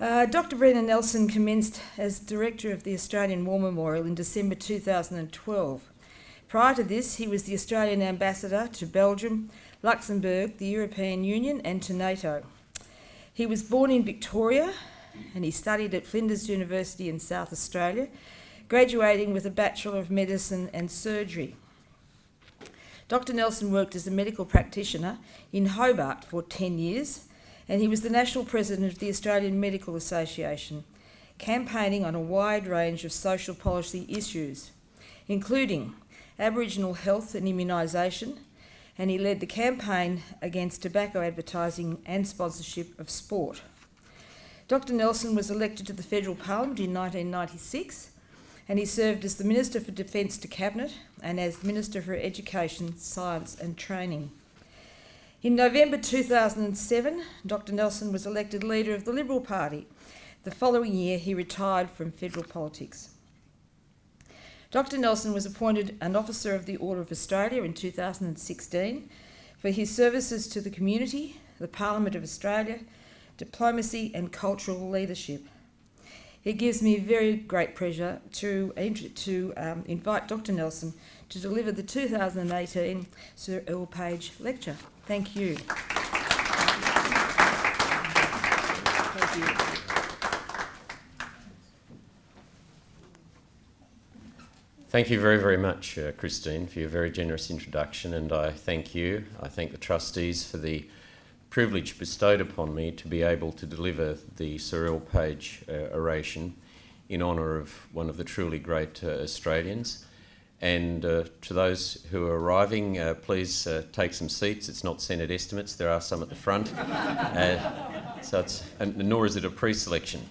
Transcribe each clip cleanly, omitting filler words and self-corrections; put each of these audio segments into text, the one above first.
Dr Brendan Nelson commenced as Director of the Australian War Memorial in December 2012. Prior to this, he was the Australian Ambassador to Belgium, Luxembourg, the European Union and to NATO. He was born in Victoria and he studied at Flinders University in South Australia, graduating with a Bachelor of Medicine and Surgery. Dr Nelson worked as a medical practitioner in Hobart for 10 years, and he was the National President of the Australian Medical Association, campaigning on a wide range of social policy issues, including Aboriginal health and immunisation, and he led the campaign against tobacco advertising and sponsorship of sport. Dr Nelson was elected to the Federal Parliament in 1996, and he served as the Minister for Defence to Cabinet and as Minister for Education, Science and Training. In November 2007, Dr Nelson was elected leader of the Liberal Party. The following year, he retired from federal politics. Dr Nelson was appointed an Officer of the Order of Australia in 2016 for his services to the community, the Parliament of Australia, diplomacy and cultural leadership. It gives me very great pleasure to invite Dr Nelson to deliver the 2018 Sir Earle Page Lecture. Thank you. Thank you. Thank you very, very much, Christine, for your very generous introduction, and I thank you. I thank the trustees for the privilege bestowed upon me to be able to deliver the Sir Earle Page oration in honour of one of the truly great Australians. And to those who are arriving, please take some seats. It's not Senate estimates, there are some at the front. Nor is it a pre-selection.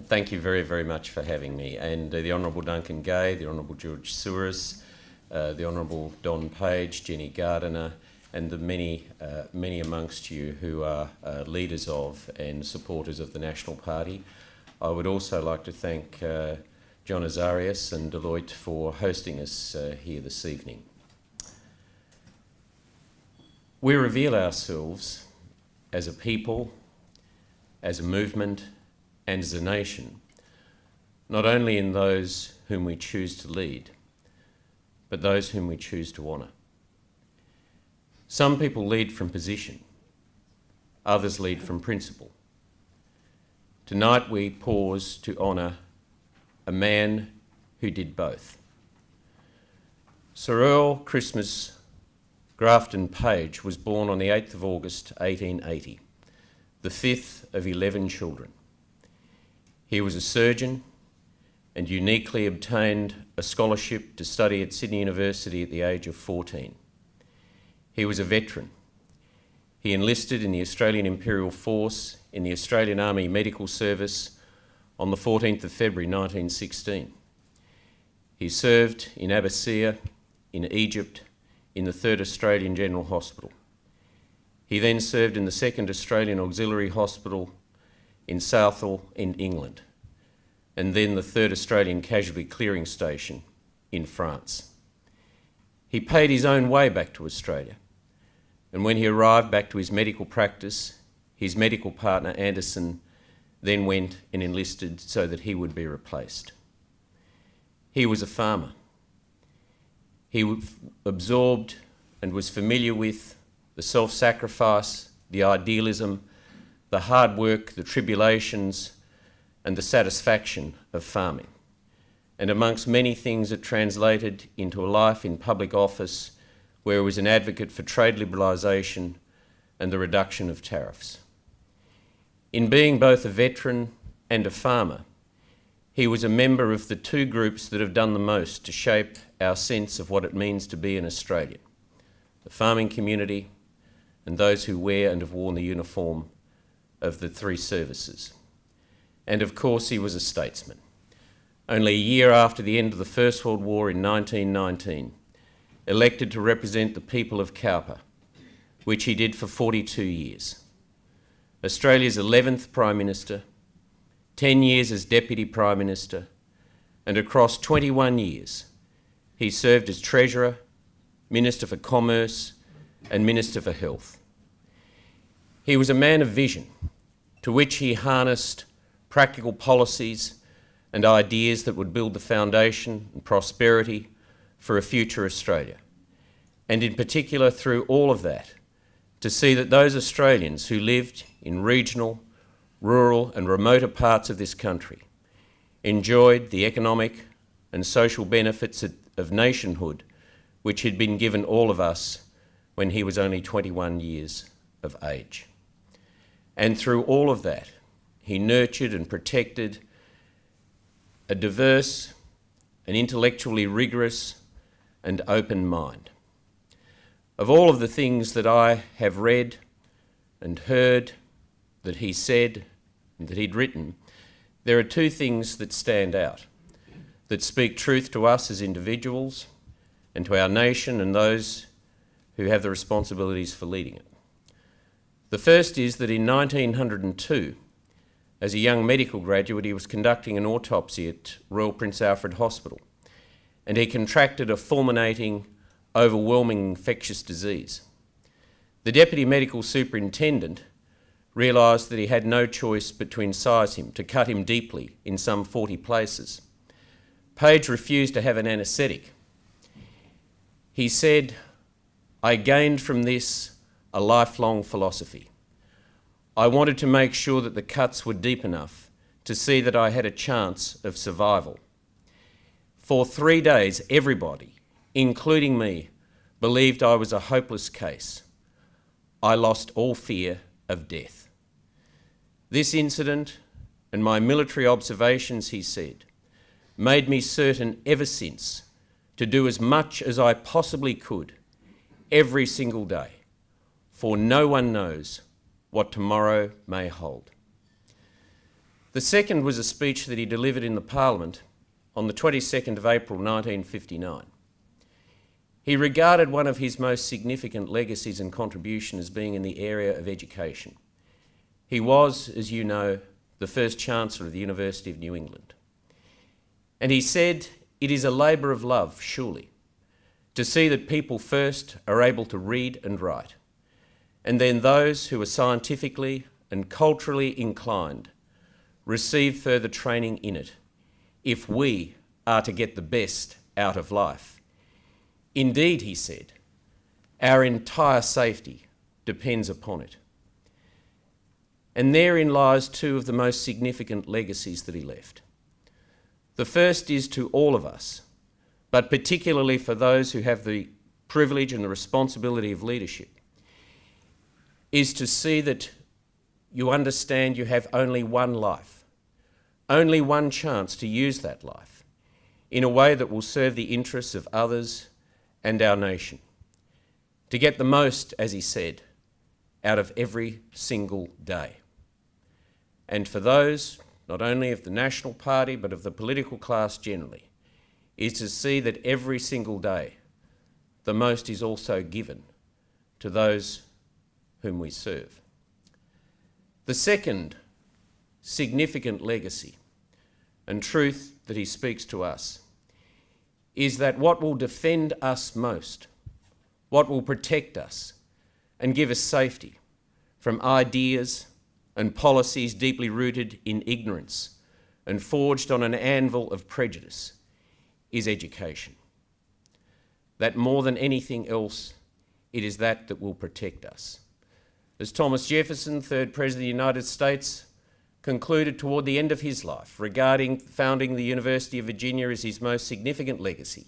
Thank you very, very much for having me. And the Honourable Duncan Gay, the Honourable George Souris, the Honourable Don Page, Jenny Gardiner, and the many amongst you who are leaders of and supporters of the National Party. I would also like to thank John Azarias and Deloitte for hosting us here this evening. We reveal ourselves as a people, as a movement, and as a nation, not only in those whom we choose to lead, but those whom we choose to honour. Some people lead from position, others lead from principle. Tonight we pause to honour a man who did both. Sir Earle Christmas Grafton Page was born on the 8th of August 1880, the fifth of 11 children. He was a surgeon and uniquely obtained a scholarship to study at Sydney University at the age of 14. He was a veteran. He enlisted in the Australian Imperial Force in the Australian Army Medical Service on the 14th of February 1916. He served in Abbasia, in Egypt, in the 3rd Australian General Hospital. He then served in the 2nd Australian Auxiliary Hospital in Southall in England, and then the 3rd Australian Casualty Clearing Station in France. He paid his own way back to Australia, and when he arrived back to his medical practice, his medical partner Anderson then went and enlisted so that he would be replaced. He was a farmer. He absorbed and was familiar with the self-sacrifice, the idealism, the hard work, the tribulations, and the satisfaction of farming. And amongst many things, it translated into a life in public office where he was an advocate for trade liberalisation and the reduction of tariffs. In being both a veteran and a farmer, he was a member of the two groups that have done the most to shape our sense of what it means to be an Australian: the farming community and those who wear and have worn the uniform of the three services. And of course, he was a statesman. Only a year after the end of the First World War in 1919, elected to represent the people of Cowper, which he did for 42 years. Australia's 11th Prime Minister, 10 years as Deputy Prime Minister, and across 21 years, he served as Treasurer, Minister for Commerce, and Minister for Health. He was a man of vision, to which he harnessed practical policies and ideas that would build the foundation and prosperity for a future Australia. And in particular, through all of that, to see that those Australians who lived in regional, rural and remoter parts of this country enjoyed the economic and social benefits of nationhood which had been given all of us when he was only 21 years of age. And through all of that, he nurtured and protected a diverse, an intellectually rigorous and open mind. Of all of the things that I have read and heard that he said and that he'd written, there are two things that stand out, that speak truth to us as individuals and to our nation and those who have the responsibilities for leading it. The first is that in 1902, as a young medical graduate, he was conducting an autopsy at Royal Prince Alfred Hospital, and he contracted a fulminating, overwhelming infectious disease. The deputy medical superintendent realised that he had no choice but to incise him, to cut him deeply in some 40 places. Page refused to have an anaesthetic. He said, "I gained from this a lifelong philosophy. I wanted to make sure that the cuts were deep enough to see that I had a chance of survival. For 3 days, everybody, including me, believed I was a hopeless case. I lost all fear of death. This incident and my military observations," he said, "made me certain ever since to do as much as I possibly could every single day, for no one knows what tomorrow may hold." The second was a speech that he delivered in the Parliament on the 22nd of April 1959. He regarded one of his most significant legacies and contribution as being in the area of education. He was, as you know, the first Chancellor of the University of New England. And he said, "It is a labour of love, surely, to see that people first are able to read and write, and then those who are scientifically and culturally inclined receive further training in it, if we are to get the best out of life. Indeed," he said, "our entire safety depends upon it." And therein lies two of the most significant legacies that he left. The first is to all of us, but particularly for those who have the privilege and the responsibility of leadership, is to see that you understand you have only one life, only one chance to use that life in a way that will serve the interests of others and our nation. To get the most, as he said, out of every single day. And for those, not only of the National Party, but of the political class generally, is to see that every single day the most is also given to those whom we serve. The second significant legacy and truth that he speaks to us is that what will defend us most, what will protect us and give us safety from ideas and policies deeply rooted in ignorance and forged on an anvil of prejudice, is education. That more than anything else, it is that that will protect us. As Thomas Jefferson, third President of the United States, concluded toward the end of his life regarding founding the University of Virginia as his most significant legacy,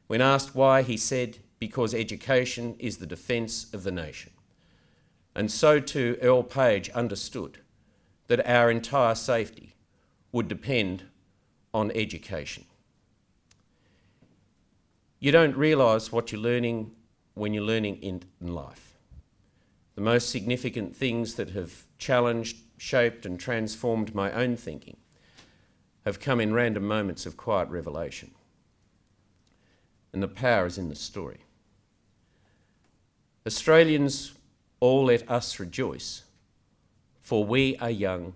when asked why, he said, "Because education is the defence of the nation." And so too Earle Page understood that our entire safety would depend on education. You don't realise what you're learning when you're learning in life. The most significant things that have challenged, shaped and transformed my own thinking have come in random moments of quiet revelation. And the power is in the story. Australians, all let us rejoice, for we are young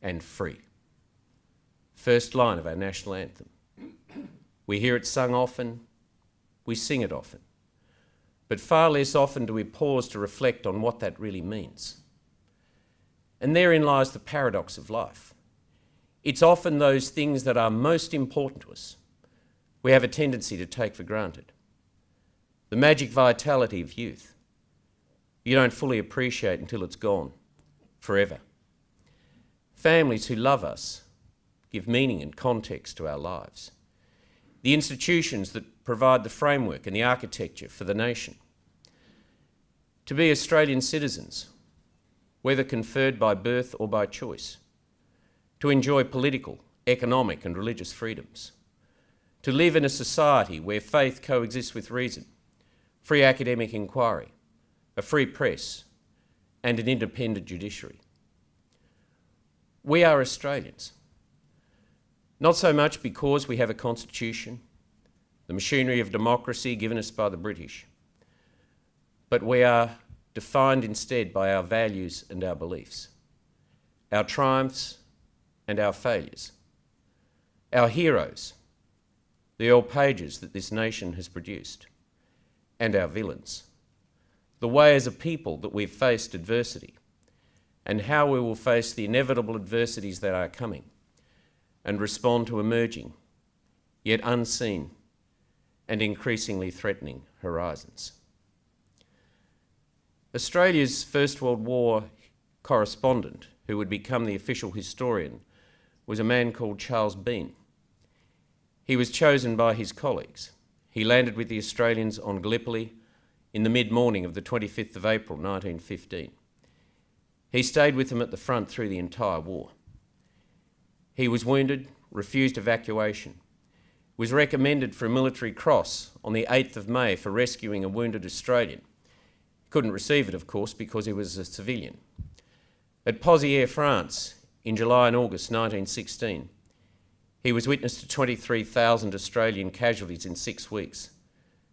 and free. First line of our national anthem. We hear it sung often, we sing it often, but far less often do we pause to reflect on what that really means. And therein lies the paradox of life. It's often those things that are most important to us we have a tendency to take for granted. The magic vitality of youth you don't fully appreciate until it's gone forever. Families who love us give meaning and context to our lives. The institutions that provide the framework and the architecture for the nation. To be Australian citizens, whether conferred by birth or by choice. To enjoy political, economic and religious freedoms. To live in a society where faith coexists with reason, free academic inquiry, a free press and an independent judiciary. We are Australians. Not so much because we have a constitution, the machinery of democracy given us by the British, but we are defined instead by our values and our beliefs, our triumphs and our failures, our heroes, the Earle Pages that this nation has produced, and our villains, the way as a people that we've faced adversity, and how we will face the inevitable adversities that are coming, and respond to emerging, yet unseen and increasingly threatening horizons. Australia's First World War correspondent, who would become the official historian, was a man called Charles Bean. He was chosen by his colleagues. He landed with the Australians on Gallipoli in the mid-morning of the 25th of April 1915. He stayed with them at the front through the entire war. He was wounded, refused evacuation, was recommended for a military cross on the 8th of May for rescuing a wounded Australian. Couldn't receive it, of course, because he was a civilian. At Pozières, France, in July and August 1916, he was witness to 23,000 Australian casualties in 6 weeks,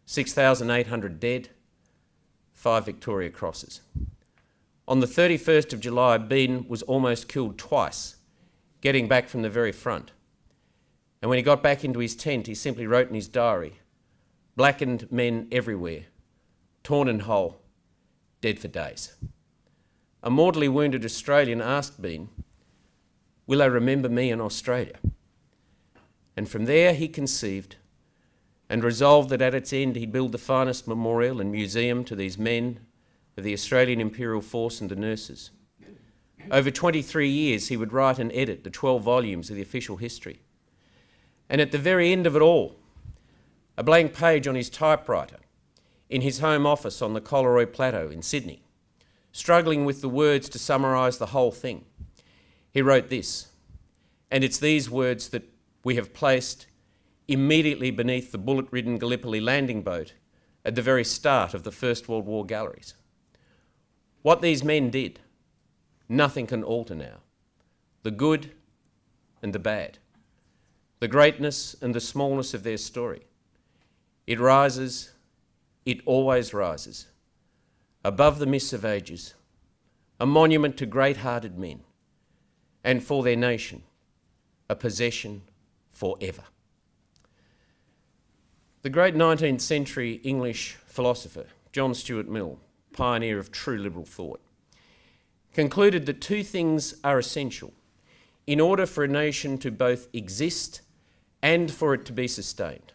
6,800 dead, 5 Victoria Crosses. On the 31st of July, Bean was almost killed twice, getting back from the very front. And when he got back into his tent, he simply wrote in his diary, "Blackened men everywhere, torn and whole, dead for days." A mortally wounded Australian asked Bean, "Will they remember me in Australia?" And from there he conceived and resolved that at its end he'd build the finest memorial and museum to these men of the Australian Imperial Force and the nurses. Over 23 years he would write and edit the 12 volumes of the official history. And at the very end of it all, a blank page on his typewriter in his home office on the Collaroy Plateau in Sydney, struggling with the words to summarise the whole thing, he wrote this, and it's these words that we have placed immediately beneath the bullet-ridden Gallipoli landing boat at the very start of the First World War galleries. What these men did, nothing can alter now. The good and the bad, the greatness and the smallness of their story. It rises, it always rises, above the mists of ages, a monument to great-hearted men, and for their nation, a possession forever. The great 19th century English philosopher, John Stuart Mill, pioneer of true liberal thought, concluded that two things are essential in order for a nation to both exist and for it to be sustained.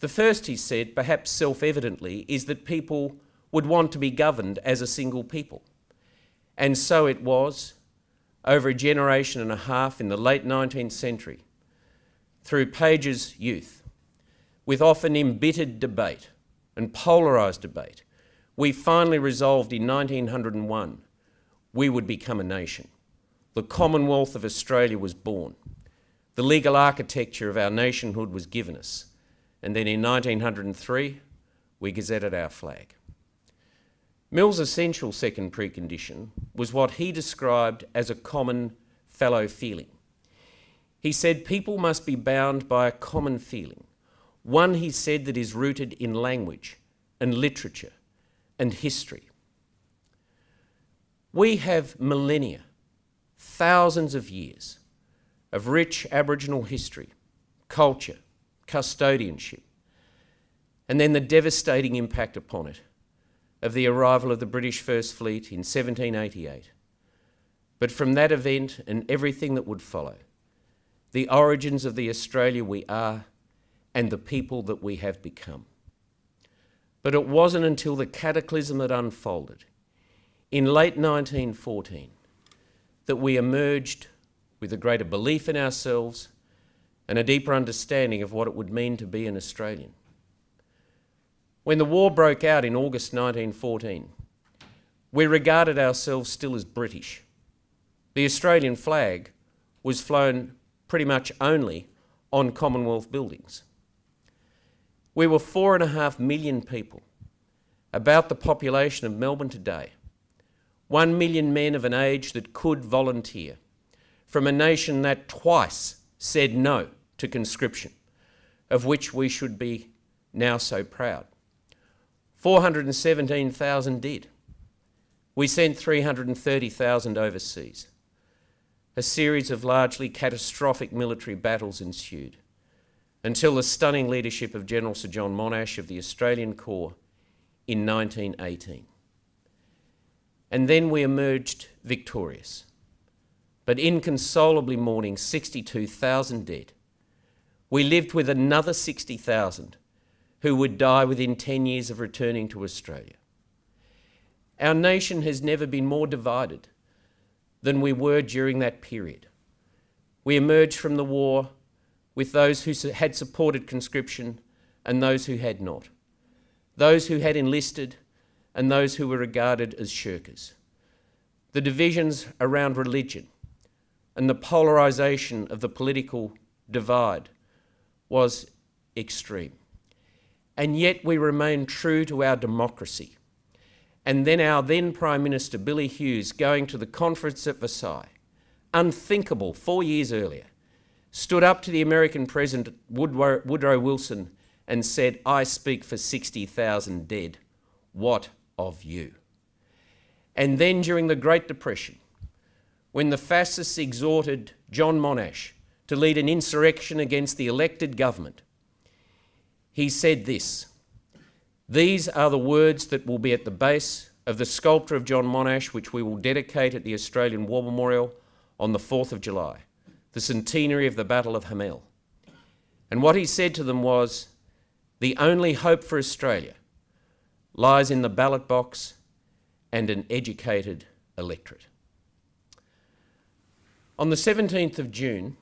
The first, he said, perhaps self-evidently, is that people would want to be governed as a single people. And so it was, over a generation and a half in the late 19th century, through Page's youth, with often embittered debate and polarised debate, we finally resolved in 1901 we would become a nation. The Commonwealth of Australia was born. The legal architecture of our nationhood was given us. And then in 1903, we gazetted our flag. Mill's essential second precondition was what he described as a common fellow feeling. He said people must be bound by a common feeling, one, he said, that is rooted in language and literature and history. We have millennia, thousands of years of rich Aboriginal history, culture, custodianship, and then the devastating impact upon it of the arrival of the British First Fleet in 1788, but from that event and everything that would follow, the origins of the Australia we are and the people that we have become. But it wasn't until the cataclysm had unfolded in late 1914 that we emerged with a greater belief in ourselves and a deeper understanding of what it would mean to be an Australian. When the war broke out in August 1914, we regarded ourselves still as British. The Australian flag was flown pretty much only on Commonwealth buildings. We were 4.5 million people, about the population of Melbourne today, 1 million men of an age that could volunteer, from a nation that twice said no to conscription, of which we should be now so proud. 417,000 did. We sent 330,000 overseas. A series of largely catastrophic military battles ensued until the stunning leadership of General Sir John Monash of the Australian Corps in 1918. And then we emerged victorious, but inconsolably mourning 62,000 dead. We lived with another 60,000 who would die within 10 years of returning to Australia. Our nation has never been more divided than we were during that period. We emerged from the war with those who had supported conscription and those who had not, those who had enlisted and those who were regarded as shirkers. The divisions around religion and the polarisation of the political divide was extreme. And yet we remained true to our democracy. And then our then Prime Minister, Billy Hughes, going to the conference at Versailles, unthinkable 4 years earlier, stood up to the American President Woodrow Wilson and said, "I speak for 60,000 dead. What of you?" And then during the Great Depression, when the fascists exhorted John Monash to lead an insurrection against the elected government, he said this: "These are the words that will be at the base of the sculpture of John Monash, which we will dedicate at the Australian War Memorial on the 4th of July, the centenary of the Battle of Hamel." And what he said to them was, "The only hope for Australia lies in the ballot box and an educated electorate." On the 17th of June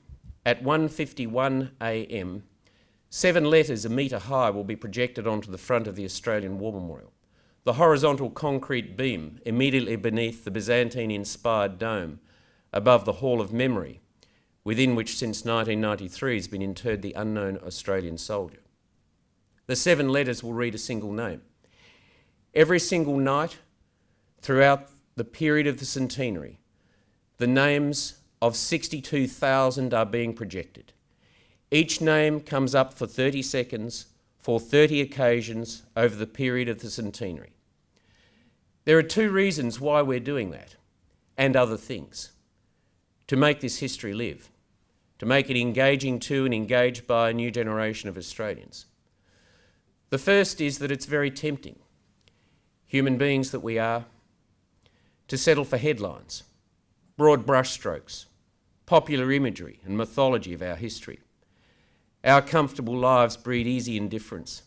at 1:51 a.m, 7 letters a metre high will be projected onto the front of the Australian War Memorial. The horizontal concrete beam immediately beneath the Byzantine-inspired dome above the Hall of Memory, within which since 1993 has been interred the unknown Australian soldier. The 7 letters will read a single name. Every single night throughout the period of the centenary, the names of 62,000 are being projected. Each name comes up for 30 seconds for 30 occasions over the period of the centenary. There are 2 reasons why we're doing that, and other things. To make this history live, to make it engaging to and engaged by a new generation of Australians. The first is that it's very tempting, human beings that we are, to settle for headlines, broad brushstrokes, popular imagery and mythology of our history. Our comfortable lives breed easy indifference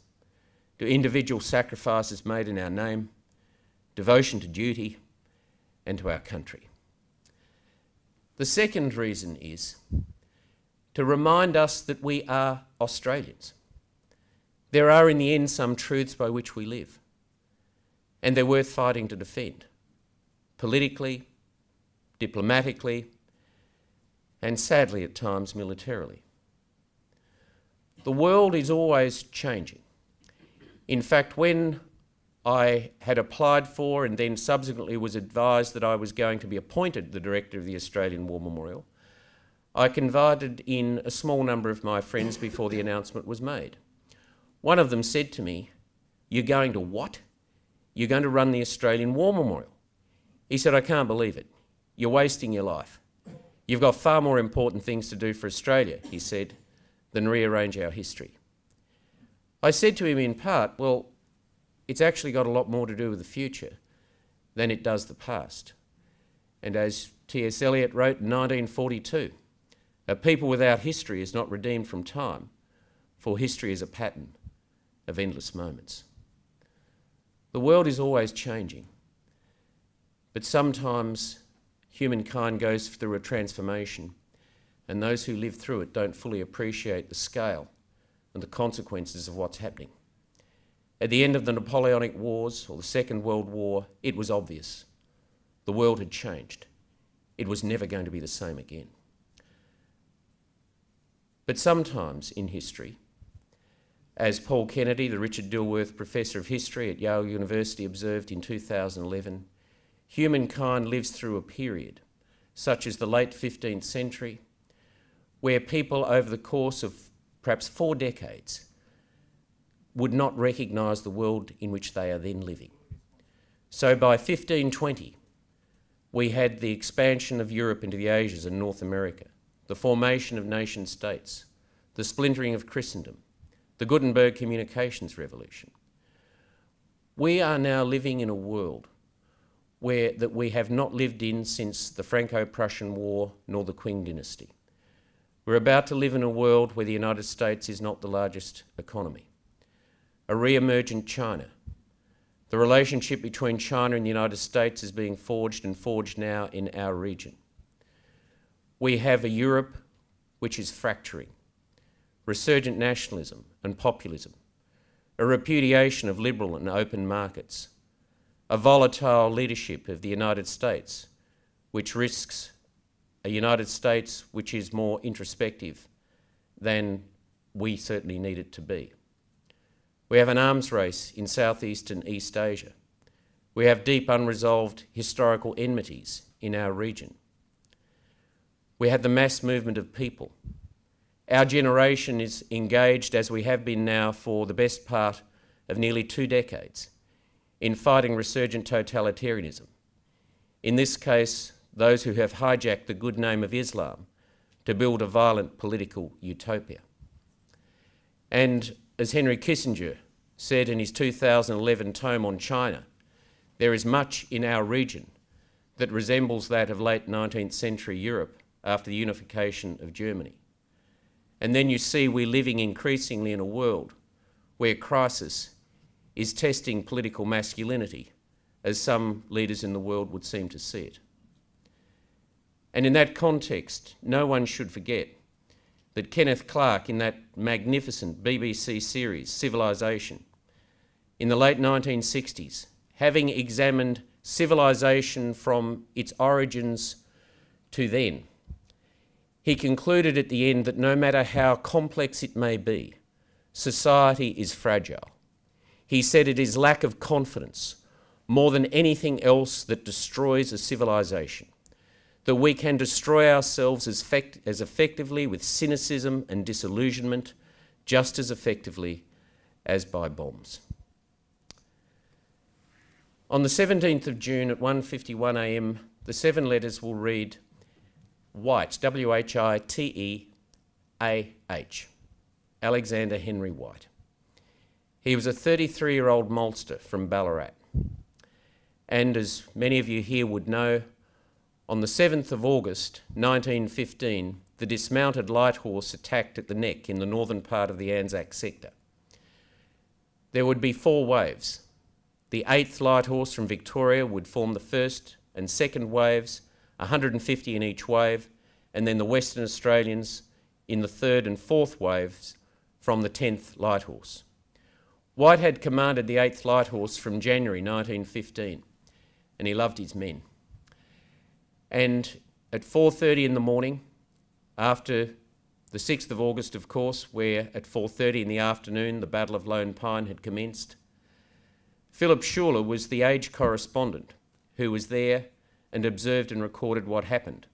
to individual sacrifices made in our name, devotion to duty, and to our country. The second reason is to remind us that we are Australians. There are in the end some truths by which we live, and they're worth fighting to defend, politically, diplomatically, and sadly at times militarily. The world is always changing. In fact, when I had applied for and then subsequently was advised that I was going to be appointed the director of the Australian War Memorial, I confided in a small number of my friends before the announcement was made. One of them said to me, "You're going to what? You're going to run the Australian War Memorial?" He said, "I can't believe it. You're wasting your life. You've got far more important things to do for Australia," he said, "than rearrange our history." I said to him in part, well, it's actually got a lot more to do with the future than it does the past. And as T.S. Eliot wrote in 1942, a people without history is not redeemed from time, for history is a pattern of endless moments. The world is always changing, but sometimes humankind goes through a transformation, and those who live through it don't fully appreciate the scale and the consequences of what's happening. At the end of the Napoleonic Wars or the Second World War, it was obvious. The world had changed. It was never going to be the same again. But sometimes in history, as Paul Kennedy, the Richard Dilworth Professor of History at Yale University, observed in 2011, humankind lives through a period, such as the late 15th century, where people over the course of perhaps 4 decades would not recognise the world in which they are then living. So by 1520, we had the expansion of Europe into the Asias and North America, the formation of nation states, the splintering of Christendom, the Gutenberg Communications Revolution. We are now living in a world that we have not lived in since the Franco-Prussian War nor the Qing dynasty. We're about to live in a world where the United States is not the largest economy. A re-emergent China. The relationship between China and the United States is being forged now in our region. We have a Europe which is fracturing, resurgent nationalism and populism, a repudiation of liberal and open markets, a volatile leadership of the United States, which risks a United States which is more introspective than we certainly need it to be. We have an arms race in Southeast and East Asia. We have deep unresolved historical enmities in our region. We have the mass movement of people. Our generation is engaged, as we have been now for the best part of nearly 2 decades, in fighting resurgent totalitarianism. In this case, those who have hijacked the good name of Islam to build a violent political utopia. And as Henry Kissinger said in his 2011 tome on China, there is much in our region that resembles that of late 19th century Europe after the unification of Germany. And then you see we're living increasingly in a world where crisis is testing political masculinity, as some leaders in the world would seem to see it. And in that context, no one should forget that Kenneth Clarke, in that magnificent BBC series, Civilization, in the late 1960s, having examined civilization from its origins to then, he concluded at the end that no matter how complex it may be, society is fragile. He said it is lack of confidence more than anything else that destroys a civilization, that we can destroy ourselves as effectively with cynicism and disillusionment, just as effectively as by bombs. On the 17th of June at 1:51 a.m, the 7 letters will read White, W-H-I-T-E-A-H, Alexander Henry White. He was a 33-year-old maltster from Ballarat. And as many of you here would know, on the 7th of August 1915, the dismounted light horse attacked at the neck in the northern part of the Anzac sector. There would be 4 waves. The 8th light horse from Victoria would form the first and second waves, 150 in each wave, and then the Western Australians in the 3rd and 4th waves from the 10th light horse. White had commanded the 8th light horse from January 1915, and he loved his men. And at 4:30 in the morning, after the 6th of August, of course, where at 4:30 in the afternoon the Battle of Lone Pine had commenced, Philip Schuler was the age correspondent who was there and observed and recorded what happened.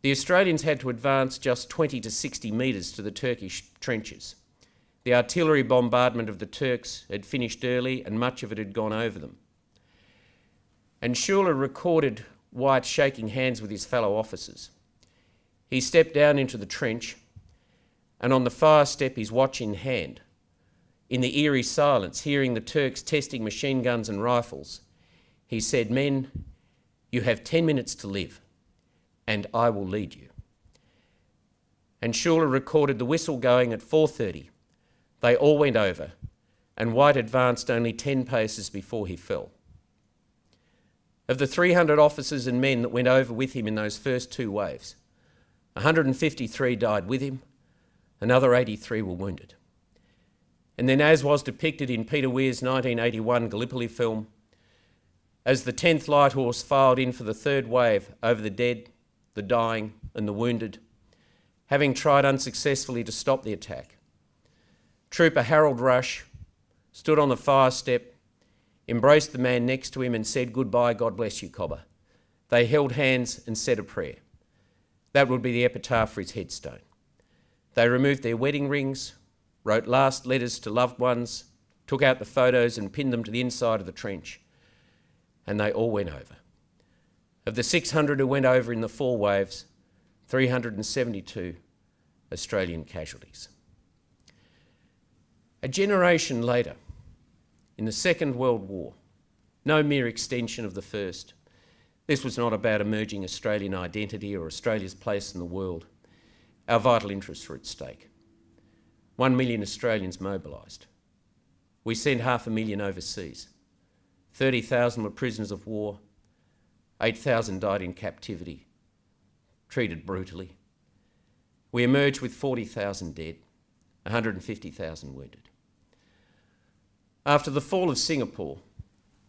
The Australians had to advance just 20 to 60 metres to the Turkish trenches. The artillery bombardment of the Turks had finished early and much of it had gone over them. And Schuler recorded White shaking hands with his fellow officers. He stepped down into the trench, and on the fire step, his watch in hand, in the eerie silence, hearing the Turks testing machine guns and rifles, he said, "Men, You have 10 minutes to live, and I will lead you. And Schuler recorded the whistle going at 4:30. They all went over, and White advanced only 10 paces before he fell. Of the 300 officers and men that went over with him in those first two waves, 153 died with him, another 83 were wounded. And then, as was depicted in Peter Weir's 1981 Gallipoli film, as the 10th Light Horse filed in for the third wave over the dead, the dying and the wounded, having tried unsuccessfully to stop the attack, Trooper Harold Rush stood on the fire step, embraced the man next to him and said, "Goodbye, God bless you, Cobber." They held hands and said a prayer. That would be the epitaph for his headstone. They removed their wedding rings, wrote last letters to loved ones, took out the photos and pinned them to the inside of the trench, and they all went over. Of the 600 who went over in the 4 waves, 372 Australian casualties. A generation later, in the Second World War, no mere extension of the First, this was not about emerging Australian identity or Australia's place in the world. Our vital interests were at stake. 1 million Australians mobilised. We sent 500,000 overseas. 30,000 were prisoners of war. 8,000 died in captivity, treated brutally. We emerged with 40,000 dead, 150,000 wounded. After the fall of Singapore,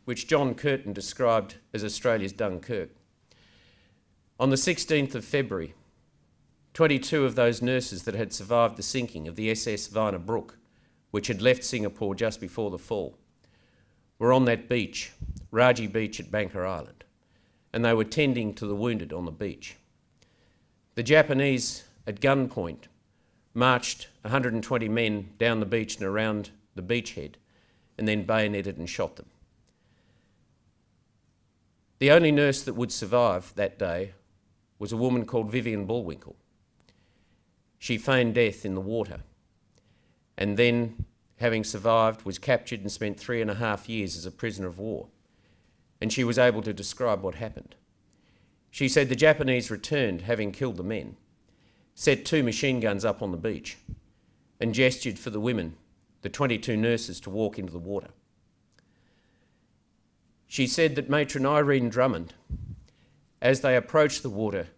which John Curtin described as Australia's Dunkirk, on the 16th of February, 22 of those nurses that had survived the sinking of the SS Vina Brook, which had left Singapore just before the fall, were on that beach, Raji Beach at Banker Island, and they were tending to the wounded on the beach. The Japanese, at gunpoint, marched 120 men down the beach and around the beachhead, and then bayoneted and shot them. The only nurse that would survive that day was a woman called Vivian Bullwinkle. She feigned death in the water, and then, having survived, was captured and spent 3.5 years as a prisoner of war. And she was able to describe what happened. She said the Japanese returned, having killed the men, set 2 machine guns up on the beach, and gestured for the women, the 22 nurses, to walk into the water. She said that matron Irene Drummond, as they approached the water,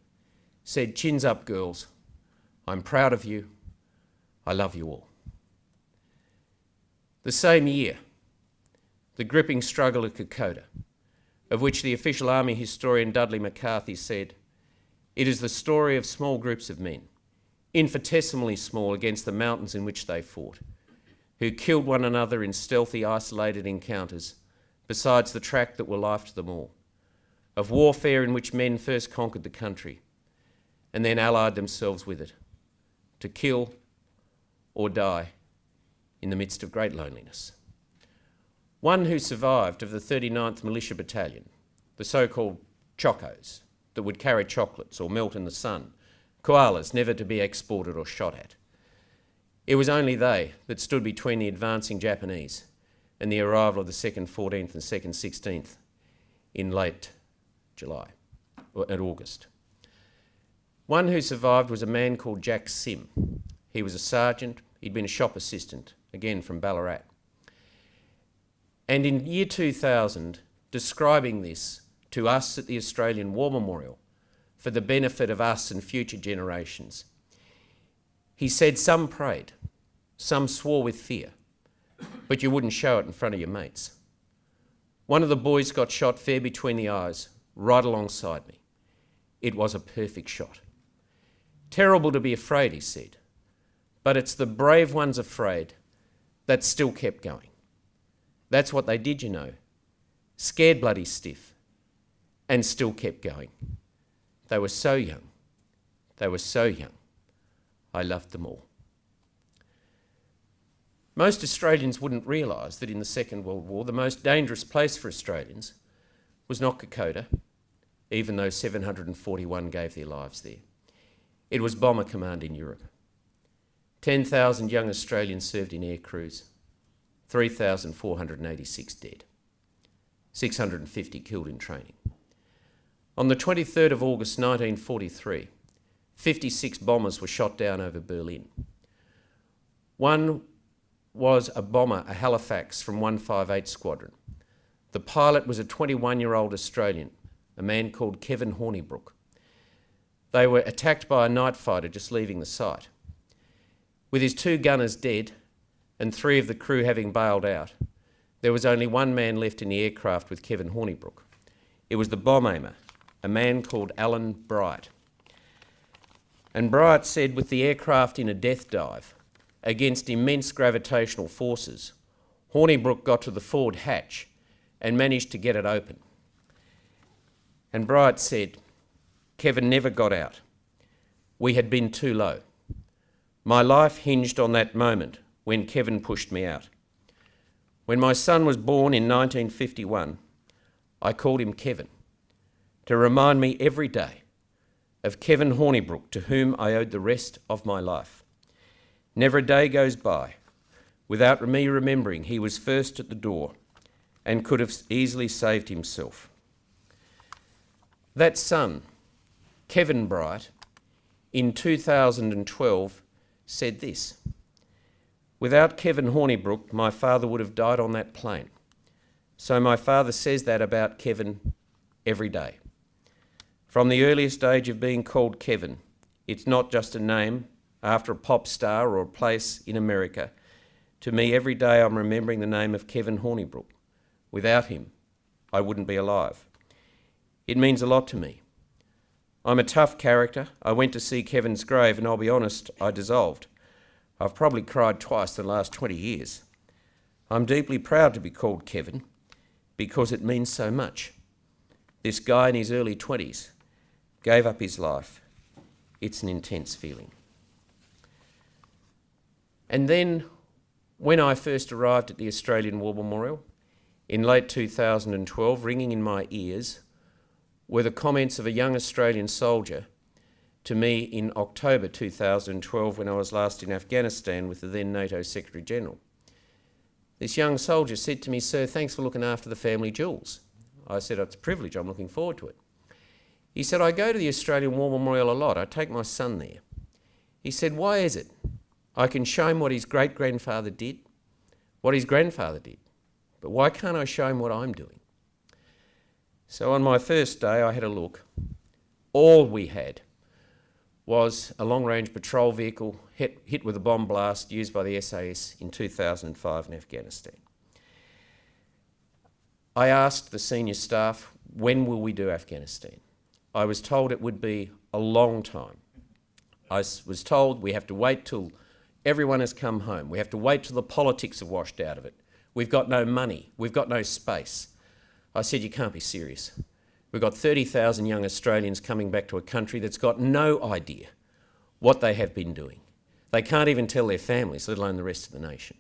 said, "Chins up, girls. I'm proud of you. I love you all." The same year, the gripping struggle at Kokoda, of which the official army historian Dudley McCarthy said, "It is the story of small groups of men, infinitesimally small against the mountains in which they fought, who killed one another in stealthy, isolated encounters, besides the track that were life to them all, of warfare in which men first conquered the country and then allied themselves with it, to kill or die in the midst of great loneliness." One who survived of the 39th Militia Battalion, the so-called chocos, that would carry chocolates or melt in the sun, koalas never to be exported or shot at. It was only they that stood between the advancing Japanese and the arrival of the 2nd 14th and 2nd 16th in late July, or at August. One who survived was a man called Jack Sim. He was a sergeant, he'd been a shop assistant, again from Ballarat. And in year 2000, describing this to us at the Australian War Memorial for the benefit of us and future generations, he said, "Some prayed, some swore with fear, but you wouldn't show it in front of your mates. One of the boys got shot fair between the eyes, right alongside me. It was a perfect shot. Terrible to be afraid," he said, "but it's the brave ones afraid that still kept going. That's what they did, you know. Scared bloody stiff, and still kept going. They were so young. They were so young. I loved them all." Most Australians wouldn't realise that in the Second World War, the most dangerous place for Australians was not Kokoda, even though 741 gave their lives there. It was Bomber Command in Europe. 10,000 young Australians served in air crews, 3,486 dead, 650 killed in training. On the 23rd of August 1943, 56 bombers were shot down over Berlin. One was a bomber, a Halifax from 158 Squadron. The pilot was a 21-year-old Australian, a man called Kevin Hornibrook. They were attacked by a night fighter just leaving the site. With his 2 gunners dead and 3 of the crew having bailed out, there was only 1 man left in the aircraft with Kevin Hornibrook. It was the bomb aimer, a man called Alan Bryant. And Bryant said, with the aircraft in a death dive against immense gravitational forces, Hornibrook got to the forward hatch and managed to get it open. And Bryant said, Kevin never got out. We had been too low. My life hinged on that moment when Kevin pushed me out. When my son was born in 1951, I called him Kevin to remind me every day of Kevin Hornibrook, to whom I owed the rest of my life. Never a day goes by without me remembering he was first at the door and could have easily saved himself. That son, Kevin Bryant, in 2012 said this: without Kevin Hornibrook, my father would have died on that plane. So my father says that about Kevin every day. From the earliest age of being called Kevin, it's not just a name after a pop star or a place in America. To me, every day I'm remembering the name of Kevin Hornibrook. Without him, I wouldn't be alive. It means a lot to me. I'm a tough character. I went to see Kevin's grave and I'll be honest, I dissolved. I've probably cried twice in the last 20 years. I'm deeply proud to be called Kevin because it means so much. This guy in his early 20s gave up his life. It's an intense feeling. And then, when I first arrived at the Australian War Memorial in late 2012, ringing in my ears were the comments of a young Australian soldier to me in October 2012 when I was last in Afghanistan with the then NATO Secretary General. This young soldier said to me, "Sir, thanks for looking after the family jewels." I said, "It's a privilege, I'm looking forward to it." He said, "I go to the Australian War Memorial a lot, I take my son there." He said, "Why is it? I can show him what his great-grandfather did, what his grandfather did, but why can't I show him what I'm doing?" So on my first day I had a look. All we had was a long-range patrol vehicle hit with a bomb blast used by the SAS in 2005 in Afghanistan. I asked the senior staff, when will we do Afghanistan? I was told it would be a long time. I was told we have to wait till everyone has come home. We have to wait till the politics are washed out of it. We've got no money. We've got no space. I said, you can't be serious. We've got 30,000 young Australians coming back to a country that's got no idea what they have been doing. They can't even tell their families, let alone the rest of the nation.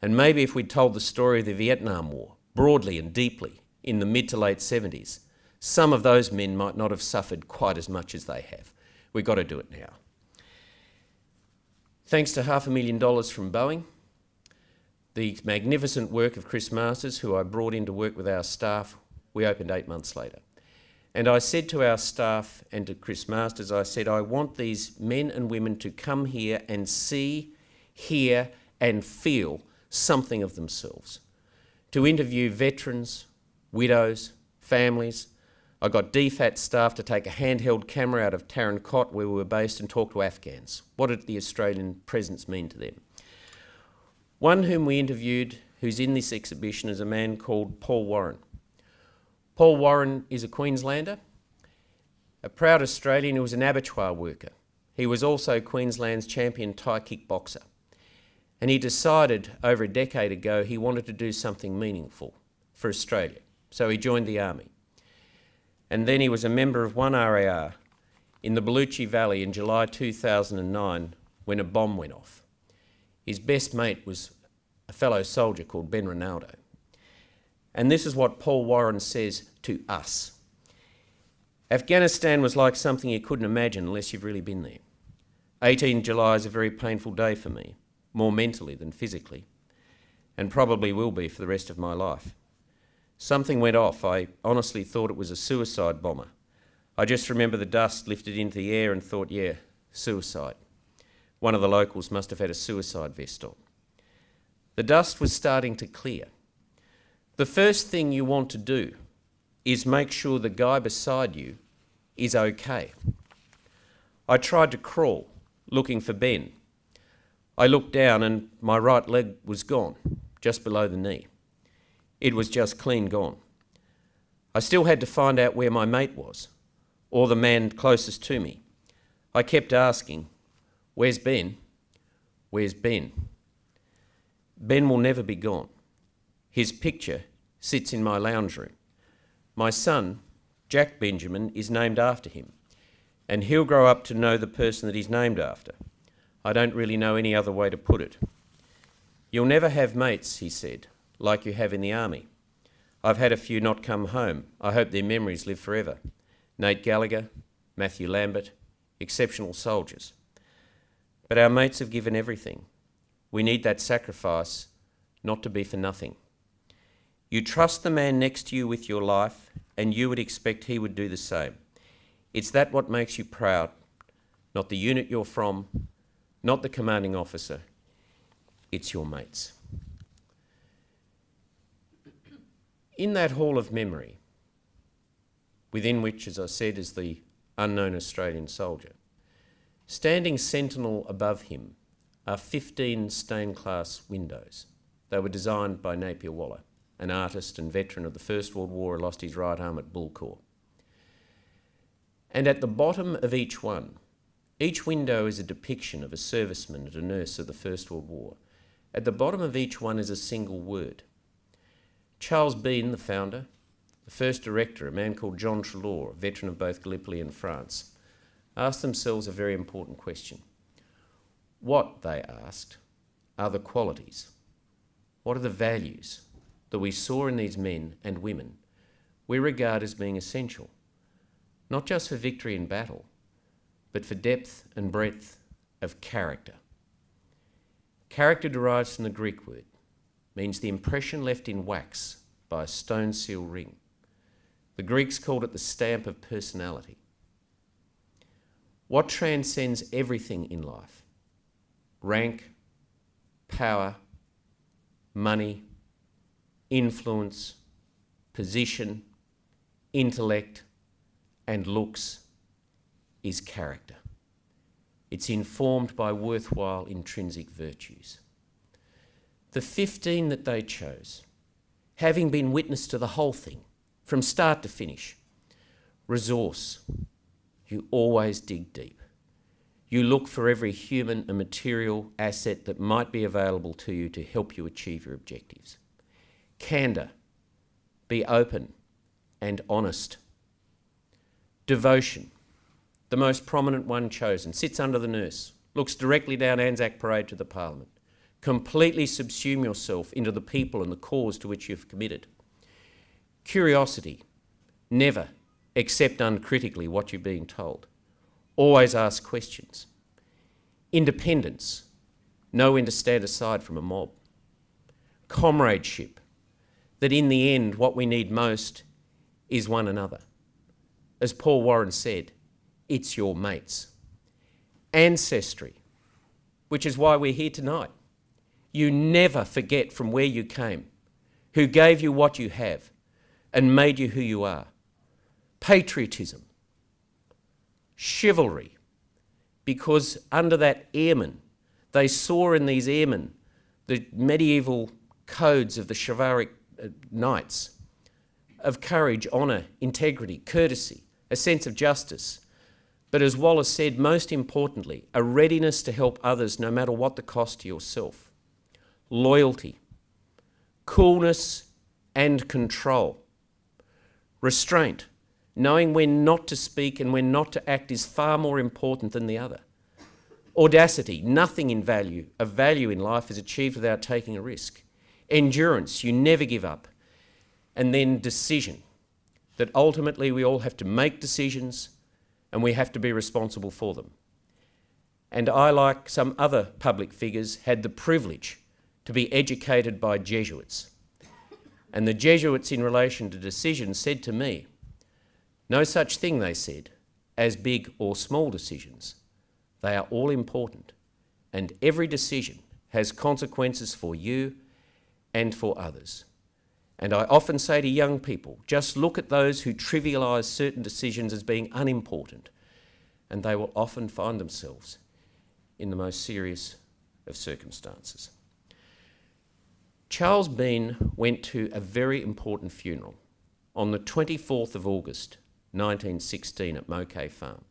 And maybe if we'd told the story of the Vietnam War broadly and deeply in the mid to late 70s, some of those men might not have suffered quite as much as they have. We've got to do it now. Thanks to $500,000 from Boeing, the magnificent work of Chris Masters, who I brought in to work with our staff, we opened 8 months later. And I said to our staff and to Chris Masters, I said, I want these men and women to come here and see, hear and feel something of themselves. To interview veterans, widows, families. I got DFAT staff to take a handheld camera out of Tarin Kot, where we were based, and talk to Afghans. What did the Australian presence mean to them? One whom we interviewed, who's in this exhibition, is a man called Paul Warren. Paul Warren is a Queenslander, a proud Australian who was an abattoir worker. He was also Queensland's champion Thai kickboxer. And he decided over a decade ago he wanted to do something meaningful for Australia. So he joined the army. And then he was a member of 1RAR in the Baluchi Valley in July 2009 when a bomb went off. His best mate was a fellow soldier called Ben Ronaldo. And this is what Paul Warren says to us. Afghanistan was like something you couldn't imagine unless you've really been there. 18 July is a very painful day for me, more mentally than physically, and probably will be for the rest of my life. Something went off. I honestly thought it was a suicide bomber. I just remember the dust lifted into the air and thought, yeah, suicide. One of the locals must have had a suicide vest on. The dust was starting to clear. The first thing you want to do is make sure the guy beside you is okay. I tried to crawl, looking for Ben. I looked down and my right leg was gone, just below the knee. It was just clean gone. I still had to find out where my mate was, or the man closest to me. I kept asking, "Where's Ben? Where's Ben?" Ben will never be gone. His picture sits in my lounge room. My son, Jack Benjamin, is named after him, and he'll grow up to know the person that he's named after. I don't really know any other way to put it. "You'll never have mates," he said, "like you have in the army. I've had a few not come home. I hope their memories live forever. Nate Gallagher, Matthew Lambert, exceptional soldiers. But our mates have given everything. We need that sacrifice not to be for nothing. You trust the man next to you with your life, and you would expect he would do the same. It's that what makes you proud, not the unit you're from, not the commanding officer. It's your mates." In that hall of memory, within which, as I said, is the unknown Australian soldier, standing sentinel above him are 15 stained glass windows. They were designed by Napier Waller, an artist and veteran of the First World War who lost his right arm at Bulcourt. And at the bottom of each one, each window is a depiction of a serviceman and a nurse of the First World War. At the bottom of each one is a single word. Charles Bean, the founder, the first director, a man called John Treloar, a veteran of both Gallipoli and France, asked themselves a very important question. What, they asked, are the qualities? What are the values that we saw in these men and women we regard as being essential, not just for victory in battle, but for depth and breadth of character? Character derives from the Greek word, means the impression left in wax by a stone seal ring. The Greeks called it the stamp of personality. What transcends everything in life? Rank, power, money, influence, position, intellect, and looks is character. It's informed by worthwhile intrinsic virtues. The 15 that they chose, having been witness to the whole thing, from start to finish, resource, you always dig deep. You look for every human and material asset that might be available to you to help you achieve your objectives. Candour, be open and honest. Devotion, the most prominent one chosen, sits under the nurse, looks directly down Anzac Parade to the Parliament. Completely subsume yourself into the people and the cause to which you've committed. Curiosity, never accept uncritically what you're being told. Always ask questions. Independence, know when to stand aside from a mob. Comradeship, that in the end what we need most is one another. As Paul Warren said, it's your mates. Ancestry, which is why we're here tonight. You never forget from where you came, who gave you what you have and made you who you are. Patriotism, chivalry, because under that airman, they saw in these airmen the medieval codes of the chivalric knights of courage, honour, integrity, courtesy, a sense of justice. But as Wallace said, most importantly, a readiness to help others no matter what the cost to yourself. Loyalty, coolness and control. Restraint, knowing when not to speak and when not to act is far more important than the other. Audacity, nothing of value in life is achieved without taking a risk. Endurance, you never give up. And then decision, that ultimately we all have to make decisions and we have to be responsible for them. And I, like some other public figures, had the privilege to be educated by Jesuits. And the Jesuits, in relation to decisions, said to me, No such thing, they said, as big or small decisions. They are all important, and every decision has consequences for you and for others. And I often say to young people, just look at those who trivialise certain decisions as being unimportant, and they will often find themselves in the most serious of circumstances. Charles Bean went to a very important funeral on the 24th of August 1916 at Mokay Farm.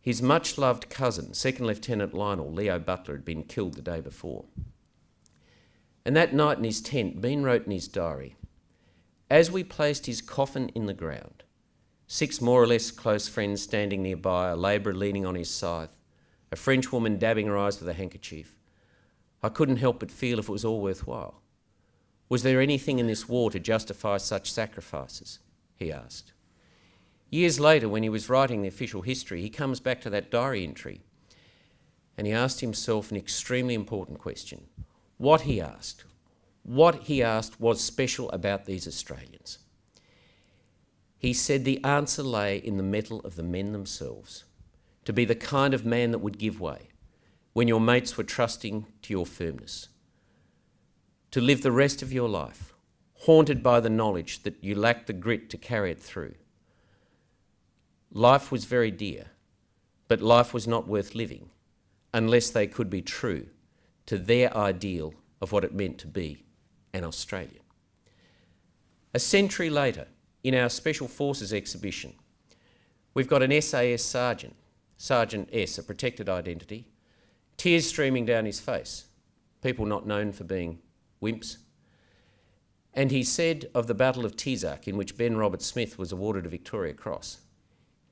His much-loved cousin, Second Lieutenant Lionel Leo Butler, had been killed the day before. And that night in his tent, Bean wrote in his diary, "As we placed his coffin in the ground, 6 more or less close friends standing nearby, a labourer leaning on his scythe, a Frenchwoman dabbing her eyes with a handkerchief, I couldn't help but feel if it was all worthwhile. Was there anything in this war to justify such sacrifices?" he asked. Years later, when he was writing the official history, he comes back to that diary entry and he asked himself an extremely important question. What he asked was special about these Australians. He said the answer lay in the mettle of the men themselves, to be the kind of man that would give way when your mates were trusting to your firmness, to live the rest of your life haunted by the knowledge that you lacked the grit to carry it through. Life was very dear, but life was not worth living unless they could be true to their ideal of what it meant to be an Australian. A century later, in our Special Forces exhibition, we've got an SAS sergeant, Sergeant S, a protected identity, tears streaming down his face, people not known for being wimps. And he said of the Battle of Tizoc, in which Ben Robert Smith was awarded a Victoria Cross,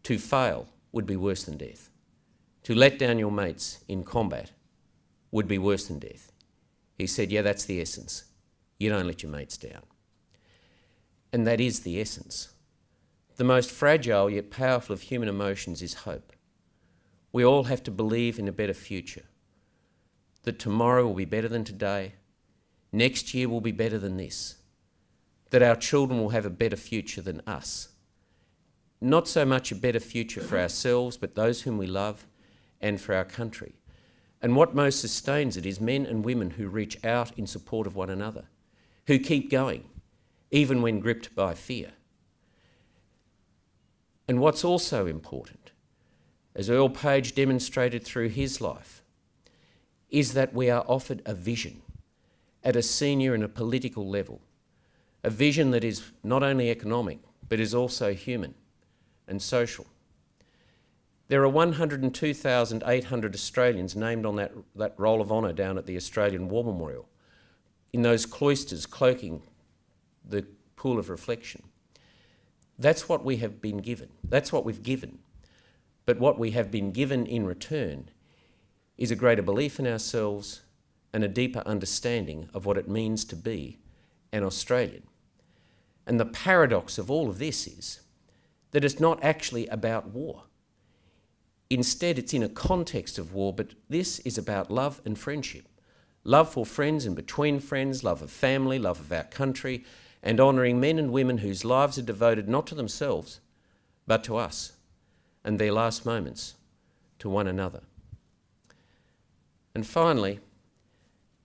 to fail would be worse than death. To let down your mates in combat would be worse than death. He said, yeah, that's the essence. You don't let your mates down. And that is the essence. The most fragile yet powerful of human emotions is hope. We all have to believe in a better future, that tomorrow will be better than today, next year will be better than this, that our children will have a better future than us. Not so much a better future for ourselves, but those whom we love and for our country. And what most sustains it is men and women who reach out in support of one another, who keep going, even when gripped by fear. And what's also important, as Earle Page demonstrated through his life, is that we are offered a vision at a senior and a political level, a vision that is not only economic, but is also human and social. There are 102,800 Australians named on that roll of honour down at the Australian War Memorial, in those cloisters cloaking the pool of reflection. That's what we have been given. That's what we've given. But what we have been given in return is a greater belief in ourselves and a deeper understanding of what it means to be an Australian. And the paradox of all of this is that it's not actually about war. Instead, it's in a context of war, but this is about love and friendship. Love for friends and between friends, love of family, love of our country, and honouring men and women whose lives are devoted not to themselves, but to us, and their last moments to one another. And finally,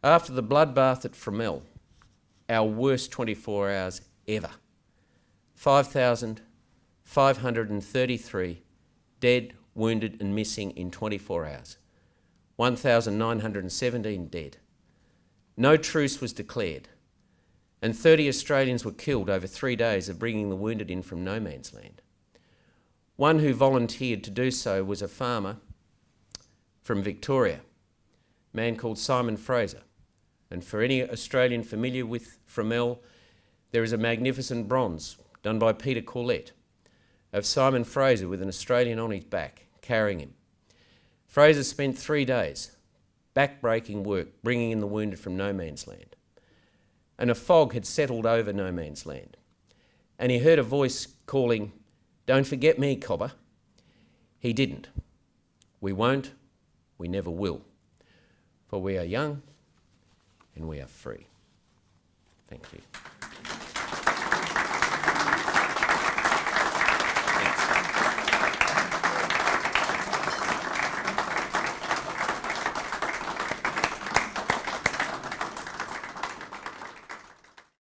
after the bloodbath at Fromelles, our worst 24 hours ever, 5,533 dead, wounded and missing in 24 hours, 1,917 dead. No truce was declared, and 30 Australians were killed over 3 days of bringing the wounded in from no man's land. One who volunteered to do so was a farmer from Victoria, a man called Simon Fraser. And for any Australian familiar with Fromelles, there is a magnificent bronze done by Peter Corlett of Simon Fraser with an Australian on his back, carrying him. Fraser spent 3 days, back-breaking work, bringing in the wounded from no man's land. And a fog had settled over no man's land. And he heard a voice calling, "Don't forget me, Cobber." He didn't. We won't, we never will. For we are young and we are free. Thank you.